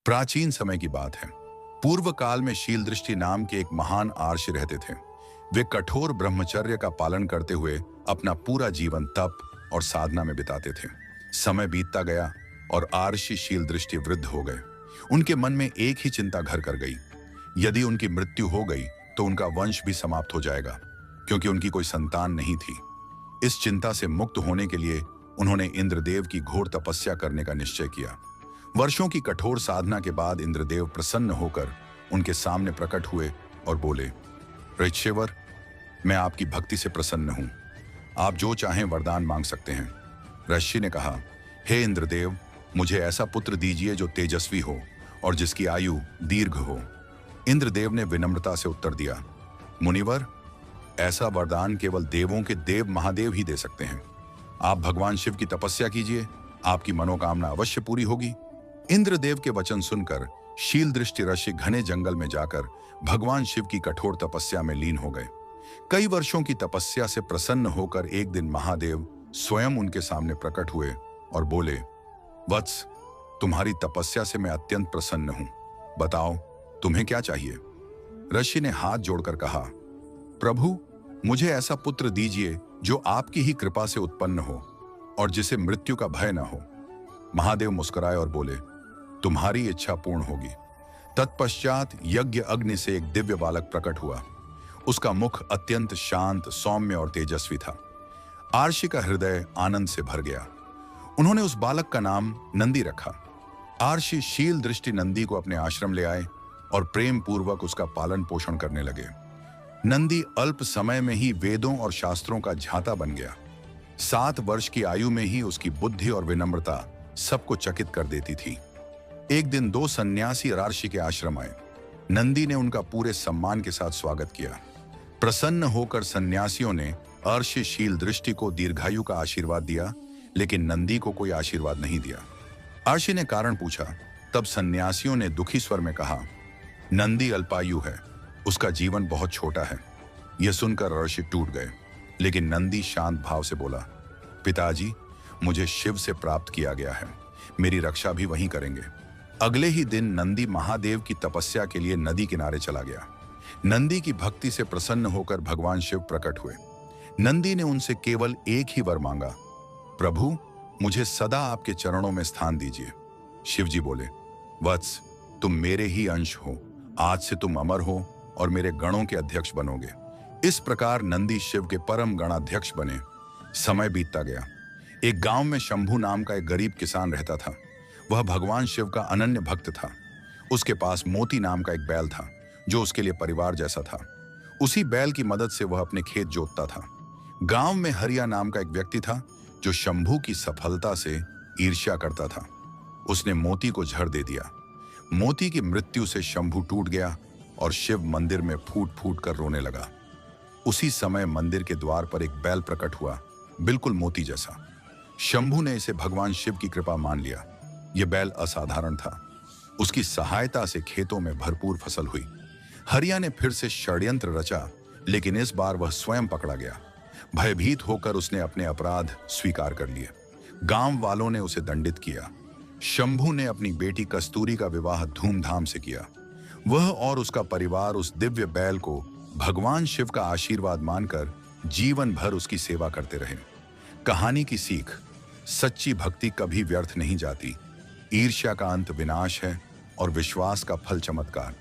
प्राचीन समय की बात है। पूर्व काल में शील दृष्टि नाम के एक महान आर्षि रहते थे। वे कठोर ब्रह्मचर्य का पालन करते हुए अपना पूरा जीवन तप और साधना में बिताते थे। समय बीतता गया और आर्षि शील दृष्टि वृद्ध हो गए। उनके मन में एक ही चिंता घर कर गई। यदि उनकी मृत्यु हो गई तो उनका वंश भी समाप्त हो जाएगा, क्योंकि उनकी कोई संतान नहीं थी। इस चिंता से मुक्त होने के लिए उन्होंने इंद्रदेव की घोर तपस्या करने का निश्चय किया। वर्षों की कठोर साधना के बाद इंद्रदेव प्रसन्न होकर उनके सामने प्रकट हुए और बोले, ऋषिवर, मैं आपकी भक्ति से प्रसन्न हूं। आप जो चाहें वरदान मांग सकते हैं। ऋषि ने कहा, हे इंद्रदेव, मुझे ऐसा पुत्र दीजिए जो तेजस्वी हो और जिसकी आयु दीर्घ हो। इंद्रदेव ने विनम्रता से उत्तर दिया, मुनिवर, ऐसा वरदान केवल देवों के देव महादेव ही दे सकते हैं। आप भगवान शिव की तपस्या कीजिए, आपकी मनोकामना अवश्य पूरी होगी। इंद्रदेव के वचन सुनकर शील दृष्टि ऋषि घने जंगल में जाकर भगवान शिव की कठोर तपस्या में लीन हो गए। कई वर्षों की तपस्या से प्रसन्न होकर एक दिन महादेव स्वयं उनके सामने प्रकट हुए और बोले, वत्स, तुम्हारी तपस्या से मैं अत्यंत प्रसन्न हूं। बताओ, तुम्हें क्या चाहिए? ऋषि ने हाथ जोड़कर कहा, प्रभु, मुझे ऐसा पुत्र दीजिए जो आपकी ही कृपा से उत्पन्न हो और जिसे मृत्यु का भय न हो। महादेव मुस्कुराए और बोले, तुम्हारी इच्छा पूर्ण होगी। तत्पश्चात यज्ञ अग्नि से एक दिव्य बालक प्रकट हुआ। उसका मुख अत्यंत शांत, सौम्य और तेजस्वी था। आर्षि का हृदय आनंद से भर गया। उन्होंने उस बालक का नाम नंदी रखा। आर्षि शील दृष्टि नंदी को अपने आश्रम ले आए और प्रेम पूर्वक उसका पालन पोषण करने लगे। नंदी अल्प समय में ही वेदों और शास्त्रों का झाता बन गया। 7 वर्ष की आयु में ही उसकी बुद्धि और विनम्रता सबको चकित कर देती थी। एक दिन 2 सन्यासी आर्षि के आश्रम आए। नंदी ने उनका पूरे सम्मान के साथ स्वागत किया। प्रसन्न होकर सन्यासियों ने आर्षि शील दृष्टि को दीर्घायु का आशीर्वाद दिया, लेकिन नंदी को कोई आशीर्वाद नहीं दिया। आर्षि ने कारण पूछा। तब सन्यासियों ने दुखी स्वर में कहा, नंदी अल्पायु है, उसका जीवन बहुत छोटा है। यह सुनकर आर्षि टूट गए, लेकिन नंदी शांत भाव से बोला, पिताजी, मुझे शिव से प्राप्त किया गया है, मेरी रक्षा भी वहीं करेंगे। अगले ही दिन नंदी महादेव की तपस्या के लिए नदी किनारे चला गया। नंदी की भक्ति से प्रसन्न होकर भगवान शिव प्रकट हुए। नंदी ने उनसे केवल एक ही वर मांगा, प्रभु, मुझे सदा आपके चरणों में स्थान दीजिए। शिव जी बोले, वत्स, तुम मेरे ही अंश हो। आज से तुम अमर हो और मेरे गणों के अध्यक्ष बनोगे। इस प्रकार नंदी शिव के परम गणाध्यक्ष बने। समय बीतता गया। एक गांव में शंभू नाम का एक गरीब किसान रहता था। वह भगवान शिव का अनन्य भक्त था। उसके पास मोती नाम का एक बैल था, जो उसके लिए परिवार जैसा था। उसी बैल की मदद से वह अपने खेत जोतता था। गांव में हरिया नाम का एक व्यक्ति था, जो शंभू की सफलता से ईर्ष्या करता था। उसने मोती को जहर दे दिया। मोती की मृत्यु से शंभू टूट गया और शिव मंदिर में फूट फूट कर रोने लगा। उसी समय मंदिर के द्वार पर एक बैल प्रकट हुआ, बिल्कुल मोती जैसा। शंभू ने इसे भगवान शिव की कृपा मान लिया। यह बैल असाधारण था। उसकी सहायता से खेतों में भरपूर फसल हुई। हरिया ने फिर से षड्यंत्र रचा, लेकिन इस बार वह स्वयं पकड़ा गया। भयभीत होकर उसने अपने अपराध स्वीकार कर लिए। गांव वालों ने उसे दंडित किया। शंभू ने अपनी बेटी कस्तूरी का विवाह धूमधाम से किया। वह और उसका परिवार उस दिव्य बैल को भगवान शिव का आशीर्वाद मानकर जीवन भर उसकी सेवा करते रहे। कहानी की सीख, सच्ची भक्ति कभी व्यर्थ नहीं जाती। ईर्ष्या का अंत विनाश है और विश्वास का फल चमत्कार।